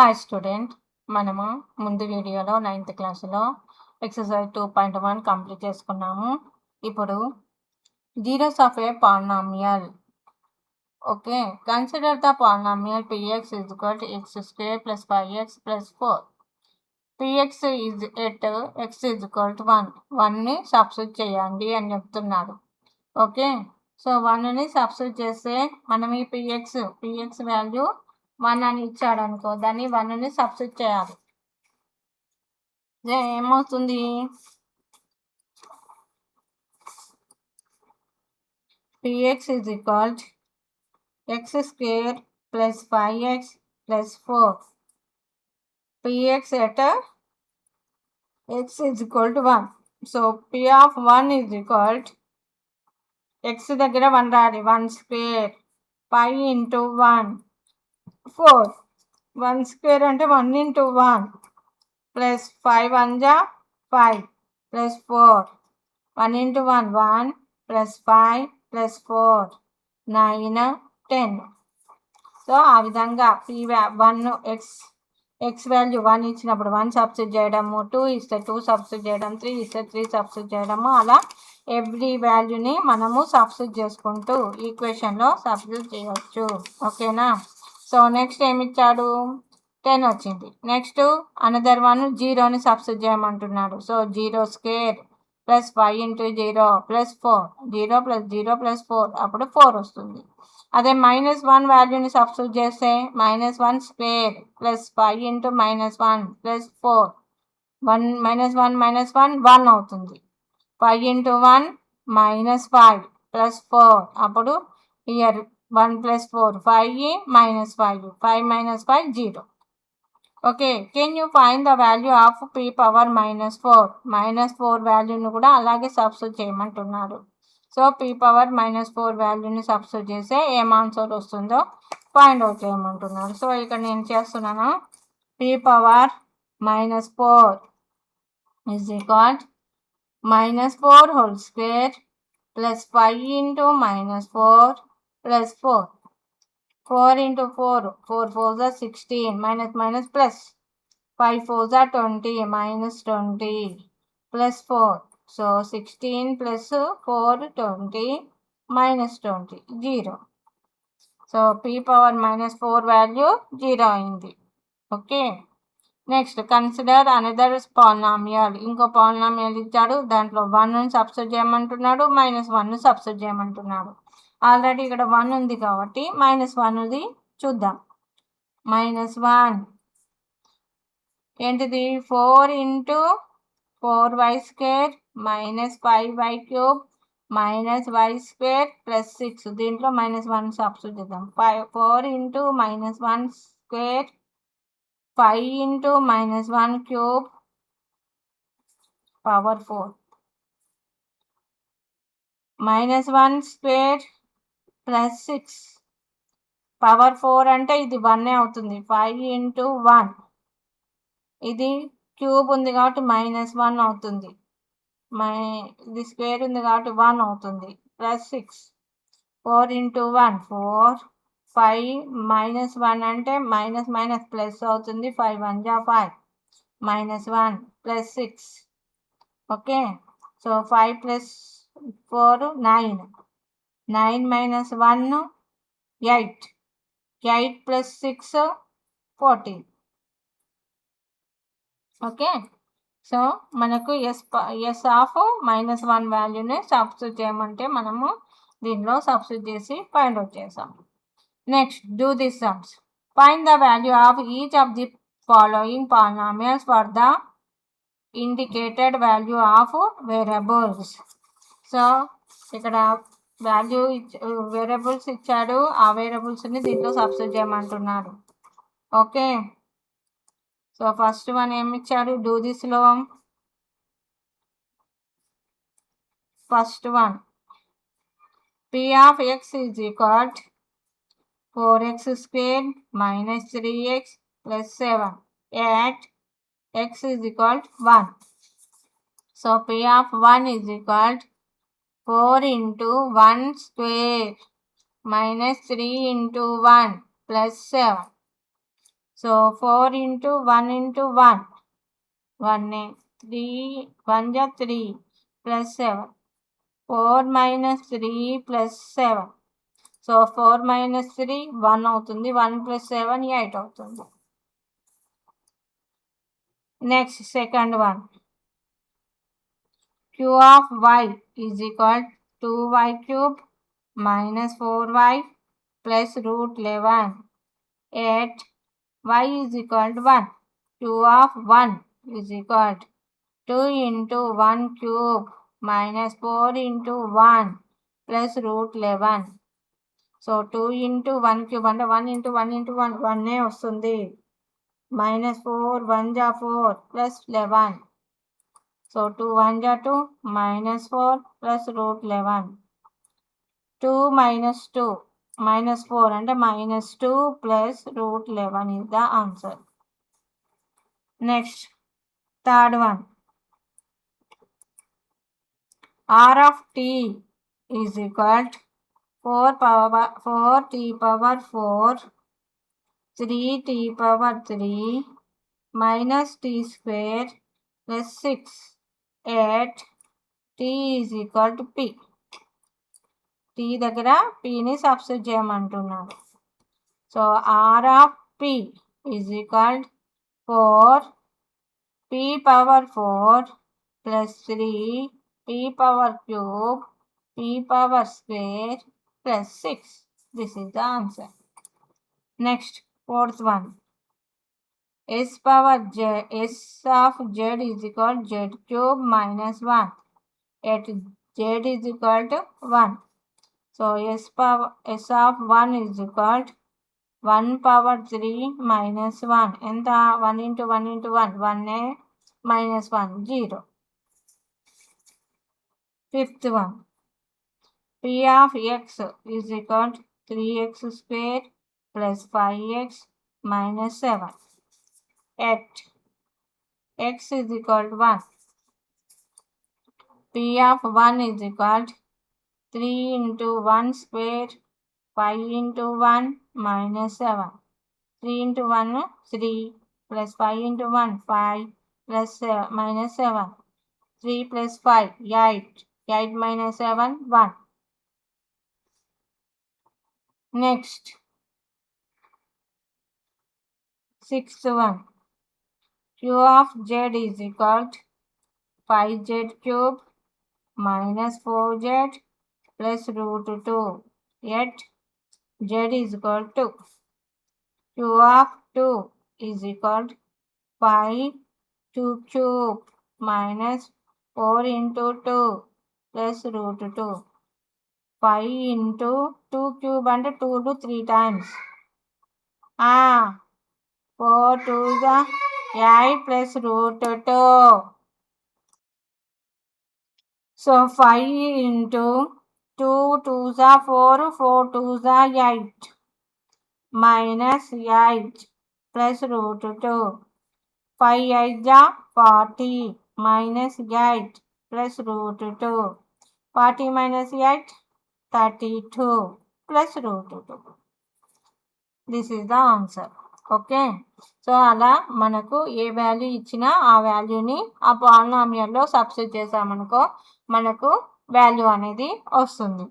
Hi student, మనము ముందు వీడియోలో 9th క్లాసులో ఎక్సర్సైజ్ 2.1 కంప్లీట్ చేసుకున్నాము. ఇప్పుడు zeros of a polynomial. Okay, consider the polynomial px is equal to x square plus 5x plus 4. px is at x is equal to 1. 1ని substitute చేయండి అని చెప్తున్నాడు. ఓకే, సో 1ని సబ్స్టిట్యూట్ చేస్తే మనం ఈ px వాల్యూ 1 అని ఇచ్చాడు అనుకో, దాన్ని 1ని సబ్స్టిట్యూట్ చేయాలి. ఏమవుతుంది? px is equal to x square plus 5x plus 4. px at x is equal to 1. So p of 1 is equal to x దగ్గర 1 రాలి, 1 square 5 into 1 4. 1 square అంటే 1 into 1 plus 5 1 ja 5 plus 4. 1 into 1 1 plus 5 plus 4 9 10. So ఆ విధంగా p1 x value 1 ఇచ్చినప్పుడు 1 substitute చేయడము, 2 ఇస్తే 2 substitute చేయడం, 3 ఇస్తే 3 సబ్స్టిట్యూట్ చేయడము, అలా ఎవ్రీ వాల్యూని మనము సబ్స్టిట్యూట్ చేసుకుంటూ ఈక్వేషన్లో సబ్స్టిట్యూట్ చేయవచ్చు. ఓకేనా? సో నెక్స్ట్ ఏమి ఇచ్చాడు? 10 వచ్చింది. నెక్స్ట్ అనదర్ వన్ 0ని సబ్స్టిట్యూట్ చేయమంటున్నాడు. So 0 square plus 5 into 0 plus 4. 0 plus 0 plus 4 అప్పుడు 4 వస్తుంది. అదే -1 వాల్యూని సబ్స్టిట్యూట్ చేస్తే -1 స్క్వేర్ ప్లస్ 5 into -1 ప్లస్ 4. 1 -1 అవుతుంది. 5 into 1 -5 ప్లస్ 4 అప్పుడు year 1 plus 4 5 minus 5 5 minus 5 0. Okay, can you find the value of p power -4. -4 వాల్యూని కూడా అలాగే సబ్స్టిట్యూట్ చేయమంటున్నాడు. సో p power -4 వాల్యూని సబ్స్టిట్యూట్ చేస్తే ఏం ఆన్సర్ వస్తుందో ఫైండ్ అవుట్ చేయమంటున్నాడు. సో ఇక్కడ నేను చేస్తున్నాను. p power -4 is equal to -4 whole square plus 5 into -4 plus 4. 4 into 4 4 are 16 minus plus 5 4 are 20 minus 20 plus 4. So 16 plus 4 20 minus 20 0. So p power -4 value 0 అయింది. Okay, next consider another polynomial. ఇంకో polynomial ఇచ్చాడు, దాంట్లో 1ని substitute చేయమంటున్నాడు, -1ని substitute చేయమంటున్నాడు. Already ఇక్కడ 1 ఉంది కాబట్టి -1ది చూద్దాం. -1 ఏంటిది? 4 into 4y square minus 5y cube minus y square plus 6. దీంట్లో -1 సబ్స్టిట్యూట్ చేద్దాం. 4 into -1 square 5 into -1 cube power 4 -1 square plus 6 power 4 అంటే ఇది 1 అవుతుంది. 5 into 1 ఇది క్యూబ్ ఉంది కాబట్టి -1 అవుతుంది. ఇది స్క్వేర్ ఉంది కాబట్టి 1 అవుతుంది. ప్లస్ 6 4 into 1 4 5 -1 అంటే మైనస్ ప్లస్ అవుతుంది. 5 1 ja 5 -1 plus 6. Okay, so 5 plus 4 9 9 minus 1 8 8 plus 6 14. Okay, so మనకు ఎస్ ఆఫ్ -1 వాల్యూని సబ్స్టిట్యూట్ చేయమంటే మనము దీనిలో సబ్స్టిట్యూట్ చేసి ఫైండ్ అవుట్ చేసాం. Next do this sums. Find the value of each of the following polynomials for the indicated value of variables. So ఇక్కడ value variables ఇచ్చాడు, ఆ వేరియబుల్స్ని దీంట్లో సబ్స్టిట్యూట్ చేయమంటున్నాడు. ఓకే, సో ఫస్ట్ వన్ ఏమి ఇచ్చాడు? డూ దిస్లో first one p of x is equal to 4x square minus 3x plus 7 at x is equal to 1. So p of 1 is equal to 4 into 1 square minus 3 into 1 plus 7. So 4 into 1 into 1. 1 3 1 ja 3 plus 7. 4 minus 3 plus 7. So 4 minus 3 1 అవుతుంది. 1 plus 7 8 అవుతుంది. Next, second one. Q of y is equal to 2y cube minus 4y plus root 11 at y is equal to 1. Q of 1 is equal to 2 into 1 cube minus 4 into 1 plus root 11. So 2 into 1 cube అంటే 1 into 1 into 1 1 వస్తుంది. Minus 4 1 ja 4 plus 11. So 2 1 ja 2 minus 4 plus root 11. 2 minus 2 minus 4 అంటే minus 2 plus root 11 is the answer. Next, third one. R of t is equal to 4 t power 4 3 t power 3 minus t square plus 6 at t is equal to p. t దగ్గర pని substitute చేయమంటున్నాడు. So r of p is equal to 4 p power 4 plus 3 p power cube p power square plus 6. This is the answer. Next, fourth one. S power j, s of z is equal to z cube minus 1 at z is equal to 1. So s of 1 is equal to 1 power 3 minus 1. ఎంత 1 into 1 into 1 1 minus 1 0. Fifth one. P of x is equal to 3x square plus 5x minus 7 at x is equal to 1. P of 1 is equal to 3 into 1 square 5 into 1 minus 7. 3 into 1 3 plus 5 into 1 5 plus minus 7. 3 plus 5 8. 8 minus 7 1. Next, sixth one. Q of z is equal to 5z cube minus 4z plus root 2. Yet z is equal to Q of 2 is equal to 5 2 cube minus 4 into 2 plus root 2. 5 into 2 cube అంటే 2 to 3 times. 4 2 the 8 plus root 2. So 5 into 2 2 the 4 4 2 the 8 minus 8 plus root 2. 5 8 the 40 minus 8 plus root 2. 40 minus 8 32 plus root 2. This is the answer. Okay, so అలా మనకు ఏ value ఇచ్చినా ఆ వాల్యూని ఆ పాలినామియల్లో substitute చేసామనుకో మనకు value అనేది వస్తుంది.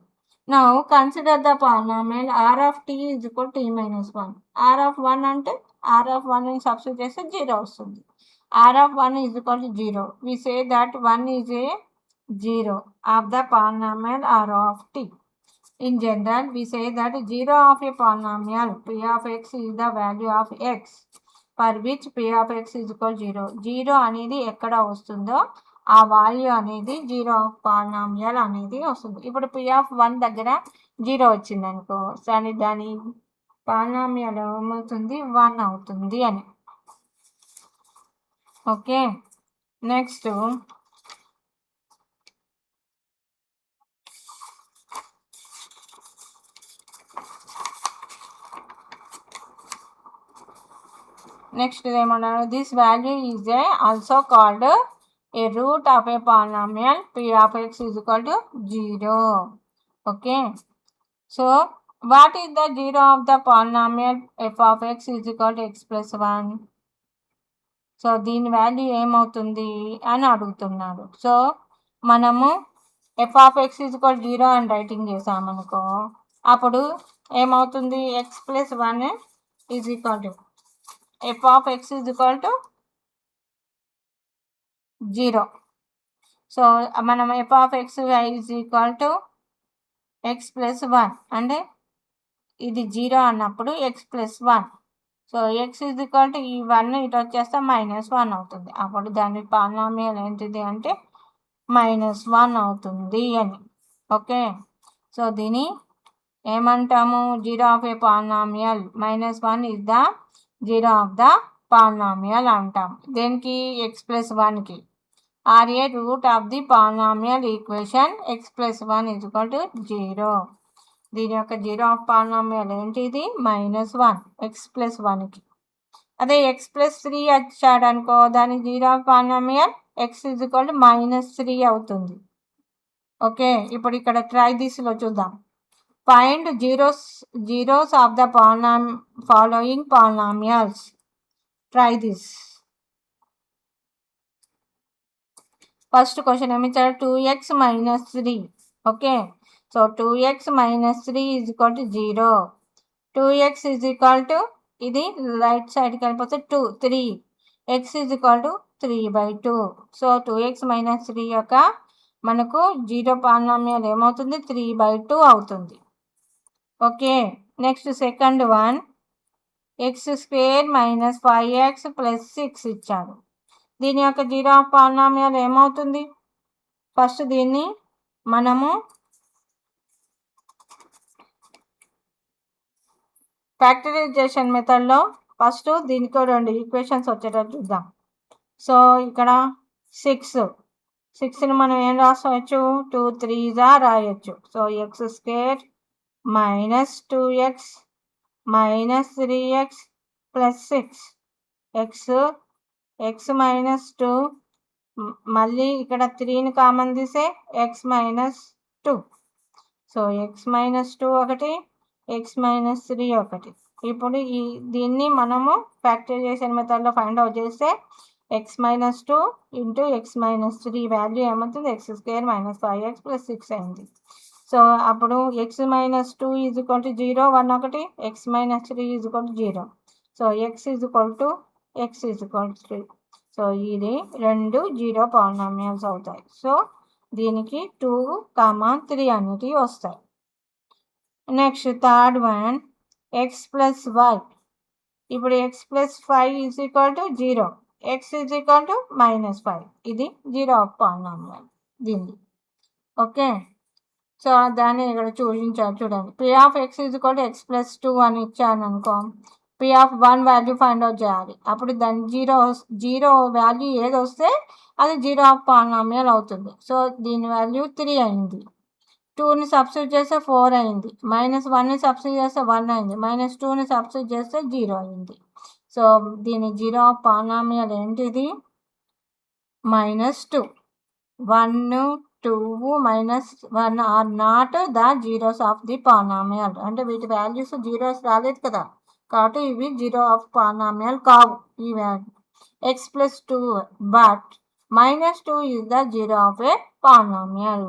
Now consider the polynomial R of T is equal T minus 1. R of 1 అంటే ఆర్ ఆఫ్ 1ని సబ్స్టిట్యూట్ చేస్తే 0 వస్తుంది. R of 1 is equal to 0. We say that 1 is a 0 of the polynomial R of T. In general, we say that 0 of a polynomial p of x is the value of x for which p of x is equal to 0. 0 అనేది ఎక్కడ వస్తుందో ఆ value అనేది 0 of polynomial అనేది వస్తుంది. ఇప్పుడు p of 1 దగ్గర 0 వచ్చింది అనుకో, సరే దాని పాలినామియల్ ఏమవుతుంది 1 అవుతుంది అని. ఓకే, నెక్స్ట్ ఏమన్నారు, this value is also called a root of a polynomial p of x is equal to 0. Okay, so what is the zero of the polynomial F of X is equal to X plus 1? So దీని value ఏమవుతుంది అని అడుగుతున్నాడు. So మనము F of X is equal 0 అని writing చేసామనుకో, అప్పుడు ఏమవుతుంది? X plus 1 is equal to F of X is equal to 0. So మనం F of X is equal to X plus 1 అంటే ఇది 0 అన్నప్పుడు X plus 1. So X is equal to ఈ 1 ఇటు వచ్చేస్తే -1 అవుతుంది. అప్పుడు దాని పాలినామియల్ ఏంటిది అంటే -1 అవుతుంది అని. ఓకే, సో దీని ఏమంటాము? Zero of a polynomial. -1 is the zero of the polynomial అంటాం. దేనికి? ఎక్స్ ప్లస్ 1కి. Or a root of the polynomial equation X plus 1 is equal to 0. దీని యొక్క జీరో ఆఫ్ పాలినామియల్ ఏంటిది? -1 ఎక్స్ ప్లస్ 1కి. అదే ఎక్స్ ప్లస్ 3 వచ్చాడనుకో, దాని zero of polynomial X is equal to -3 అవుతుంది. ఓకే, ఇప్పుడు ఇక్కడ ట్రై దిస్లో చూద్దాం. Find zeros of the following polynomials. Try this. First question ఏమి ఇచ్చాడు? 2x - 3. Okay, so 2x - 3 is equal to 0. 2x is equal to ఇది right సైడ్కి వెళ్ళిపోతే 3. x is equal to 3/2. So 2x - 3 యొక్క మనకు జీరో పాలినామియల్ ఏమవుతుంది? 3/2 అవుతుంది. Okay, next second one, x² - 5x + 6 ఇచ్చాడు. దీని యొక్క జీరో ఆఫ్ పాలినామియల్ ఏమవుతుంది? ఫస్ట్ దీన్ని మనము ఫ్యాక్టరైజేషన్ మెథడ్లో ఫస్ట్ దీనికి 2 ఈక్వేషన్స్ వచ్చేటట్టు చూద్దాం. సో ఇక్కడ 6ని మనం ఏం రాసుకోవచ్చు? 2 3s రాయొచ్చు. So x² - 2x - 3x + 6. x -2, మళ్ళీ ఇక్కడ 3ని కామన్ తీసే x - 2. సో x - 2 ఒకటి, x - 3 ఒకటి. ఇప్పుడు దీన్ని మనము ఫ్యాక్టరైజేషన్ మెథడ్లో ఫైండ్ అవుట్ చేస్తే x - 2 × x - 3 వాల్యూ ఏమవుతుంది? x² - 5x + 6 అయింది. సో అప్పుడు x - 2 ఈజ్ ఈక్వల్ టు 0, 1 ఒకటి, x - 3 is equal to 0. So x is equal to 3. So ఇది 2 జీరో పాలినామియల్స్ అవుతాయి. సో దీనికి 2, 3 అనేటివి వస్తాయి. Next third one, x + y. ఇప్పుడు x + 5 is equal to 0, x is equal to -5. ఇది zero of polynomial దీన్ని. Okay, so దాన్ని ఇక్కడ చూపించారు చూడండి. p of x is equal to x + 2 అని ఇచ్చాను అనుకో, p of 1 value find out చేయాలి. అప్పుడు దాని జీరో వాల్యూ ఏది వస్తే అది జీరో ఆఫ్ పాలినామియల్ అవుతుంది. సో దీని వాల్యూ 3 అయింది. 2ని సబ్స్టిట్యూట్ చేస్తే 4 అయింది. -1ని సబ్స్టిట్యూట్ చేస్తే 1 అయింది. -2ని సబ్స్టిట్యూట్ చేస్తే 0 అయింది. సో దీని జీరో ఆఫ్ పాలినామియల్ ఏంటిది? -2. 1, 2, -1 are not the zeros of the polynomial. అంటే వీటి వాల్యూస్ జీరోస్ రాలేదు కదా, కాబట్టి ఇవి జీరో ఆఫ్ పాలినామియల్ కావు ఈ value. x + 2, but -2 is the zero of a polynomial.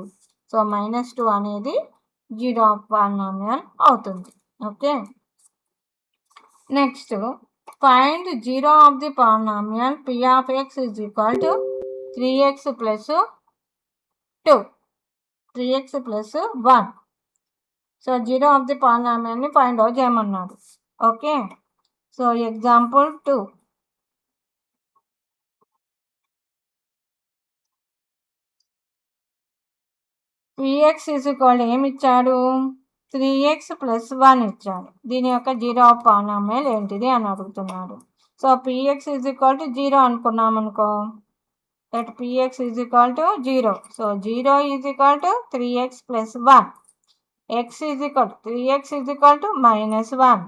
So -2 అనేది జీరో ఆఫ్ పాలినామియల్ అవుతుంది. Okay, next find zero of the polynomial p of x is equal to 3x + 2, 3x + 1. So zero of the పాలినామియల్ని find out చేయమన్నాడు. Okay, so example 2, px is equal ఏమి ఇచ్చాడు? 3x + 1 ఇచ్చాడు. దీని యొక్క zero of polynomial ఏంటిది అని అడుగుతున్నాడు. So px is equal to 0 అనుకున్నాం అనుకో, that px is equal to 0. So 0 is equal to 3x + 1. x is equal 3x is equal to -1,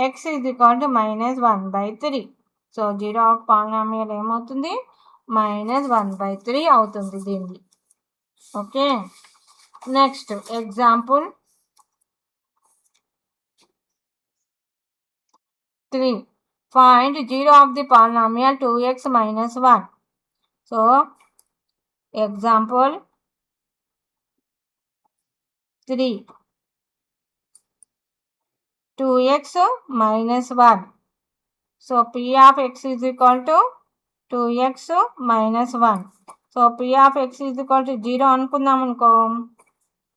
x is equal to -1/3. So zero of polynomial ఏమవుతుంది? -1/3 అవుతుంది దీన్ని. Okay, next example 3. Find 0 of the polynomial 2x minus 1. So, example 3. 2x minus 1. So, p of x is equal to 2x minus 1. So, p of x is equal to 0 అనుకుందాం అనుకో.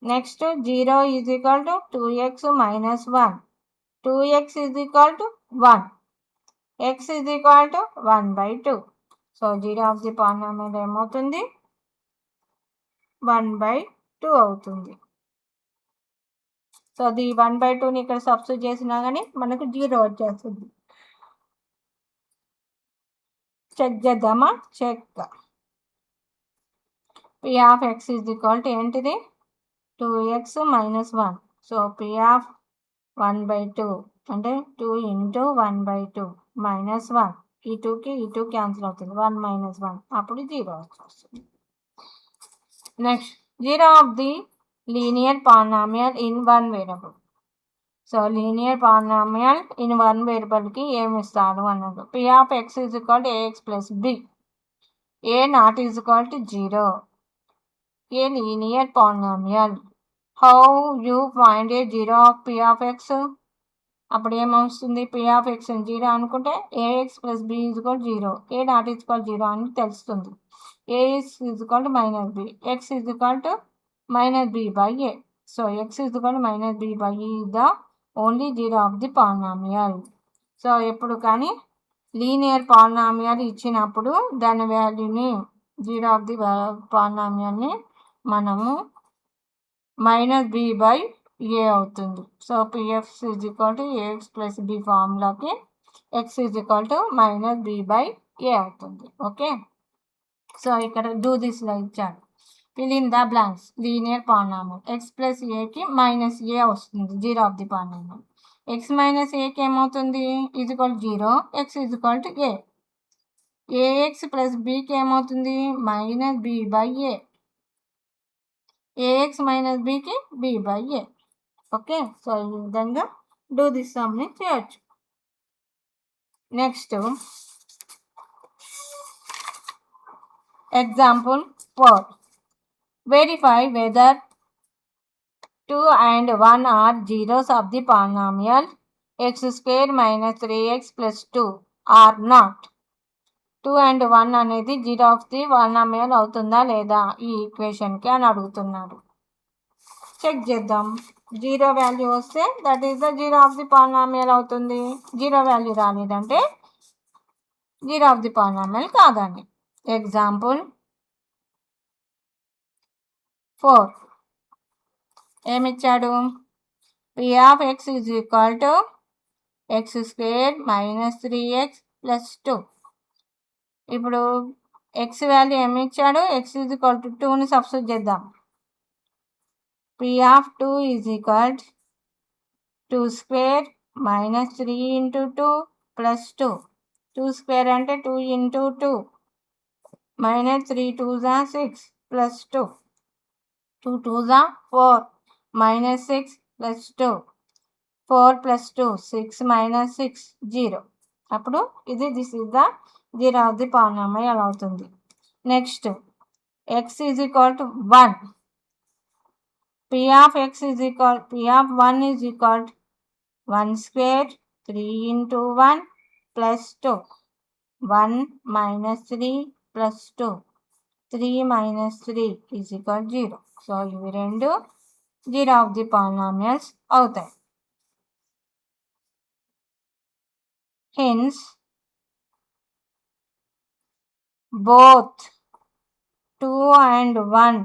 Next 0 is equal to 2x minus 1. 2x is equal to 1. X is equal to 1 by 2. So, 0 of the polynomial ఏమవుతుంది? 1 by 2 అవుతుంది. So, అది 1 by 2ని ఇక్కడ substitute చేసినా కానీ మనకు 0 వచ్చేస్తుంది. చెక్ చేద్దామా? Check. p of x is equal to ఏంటిది? 2x minus 1. So, p of 1 by 2 అంటే 2 into 1 by 2 minus 1. ఈ 2కి ఈ 2 క్యాన్సిల్ అవుతుంది. 1 minus 1. అప్పుడు 0 వస్తుంది. Next 0 of the linear polynomial in one variable. So linear polynomial in one వేరియబుల్కి ఏమి ఇస్తాడు అన్నాడు. p of x is equal to ax plus b. a not is equal to 0. A linear polynomial. How you find a 0 of p of x? అప్పుడు ఏమవుతుంది? p of x 0 అనుకుంటే ax plus b is equal to 0. a not is equal to 0 అని తెలుస్తుంది. a is equal to minus b. x is equal to minus b by a. So x is equal to minus b by e is the only 0 of the polynomial. So ఎప్పుడు కానీ linear polynomial ఇచ్చినప్పుడు దాని వాల్యూని 0 of the పాలినామియల్ని మనము minus b by a అవుతుంది. So PF is equal to a x plus b ఫార్ములాకి x is equal to minus b by a అవుతుంది. Okay, so ఇక్కడ డూ దిస్లో ఇచ్చాడు. Fill in the blanks. Linear polynomial x plus ఏకి minus a వస్తుంది 0 of the polynomial. X minus ఏకి ఏమవుతుంది? Is equal 0. X is equal to a. A x plus బికి ఏమవుతుంది? Minus b by a. A x minus బికి b by A. Okay, so ఈ విధంగా do this సమ్ని చేయొచ్చు. Next example 4. Verify whether 2 and 1 are zeros of the polynomial x square minus 3x plus 2 or not. 2 and 1 అనేది 0 of the polynomial అవుతుందా లేదా ఈ ఈక్వేషన్కి అని అడుగుతున్నాడు. చెక్ చేద్దాం. 0 వాల్యూ వస్తే that is the 0 of the polynomial అవుతుంది. 0 వాల్యూ రాలేదంటే 0 ఆఫ్ ది పాలినామియల్ కాదండి. Example 4. ఏమిచ్చాడు? p of x is equal to x square minus 3x plus 2. ఇప్పుడు x వాల్యూ ఏమి ఇచ్చాడు? x is equal to 2ని సబ్స్టిట్యూట్ చేద్దాం. p of 2 is equal to 2 square minus 3 into 2 plus 2. 2 square అంటే 2 into 2 minus 3 2s are 6 plus 2. 2 2s are 4 minus 6 plus 2. 4 plus 2 6 minus 6 0. అప్పుడు ఇది this is the 0 of the polynomial అవుతుంది. Next x is equal to 1. p of x is equal p of 1 is equal to 1 square 3 into 1 plus 2. 1 minus 3 plus 2. 3 minus 3 is equal to 0. So ఇవి రెండు 0 of the polynomials అవుతాయి. Hence both 2 and 1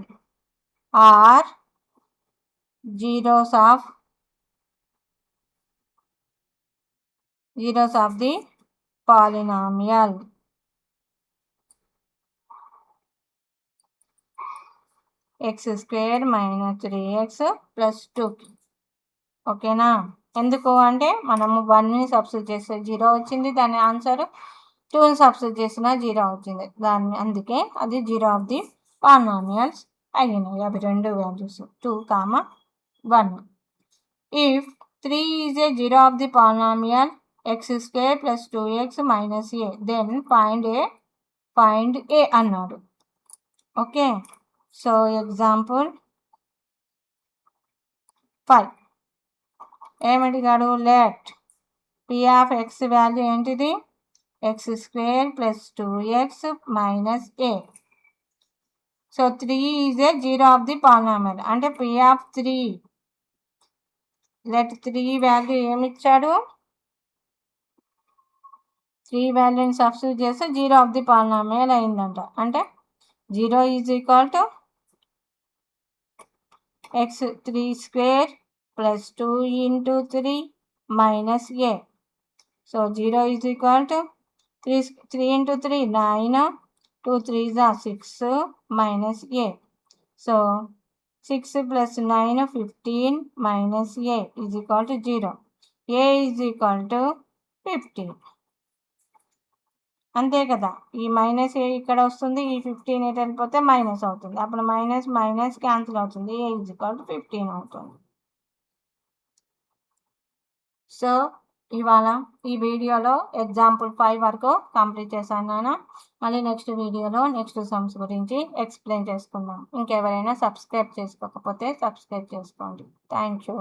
are zeros of the polynomial. x square minus 3x plus 2. ఓకేనా? ఎందుకు అంటే మనము 1ని substitute చేస్తే 0 వచ్చింది, దాని ఆన్సర్ 2ని సబ్స్టిట్యూట్ చేసిన 0 వచ్చింది. అందుకే అది 0 ఆఫ్ ది పాలినామియల్స్ అయినాయి. అవి రెండు values 2, 1. If 3 is a 0 of the polynomial x square plus 2x minus a. Then find a అన్నాడు. ఓకే, సో ఎగ్జాంపుల్ 5 ఏమడిగాడు? Let p of x value ఏంటిది? x square plus 2x minus a. So 3 is a zero of the polynomial. అంటే p ఆఫ్ 3, let 3 value ఏమిచ్చాడు? 3 వాల్యూని substitute చేస్తే zero of the polynomial అయిందంట. అంటే 0 is equal to x3 square plus 2 into 3 minus a. So 0 is equal to 3 into 3 9, 2 3s are 6 minus a. So 6 plus 9 15 minus a is equal to 0. a is equal to 15. అంతే కదా, ఈ minus ఏ ఇక్కడ వస్తుంది, ఈ 15 ఎటు వెళ్ళిపోతే మైనస్ అవుతుంది. అప్పుడు మైనస్ మైనస్ క్యాన్సిల్ అవుతుంది, ఏ ఈజ్ ఈక్వల్ టు 15 అవుతుంది. సో ఇవాళ ఈ వీడియోలో ఎగ్జాంపుల్ 5 వరకు కంప్లీట్ చేశాను నాన్న. మళ్ళీ నెక్స్ట్ వీడియోలో నెక్స్ట్ సమ్స్ గురించి ఎక్స్ప్లెయిన్ చేసుకుందాం. ఇంకెవరైనా సబ్స్క్రైబ్ చేసుకోకపోతే సబ్స్క్రైబ్ చేసుకోండి. Thank you.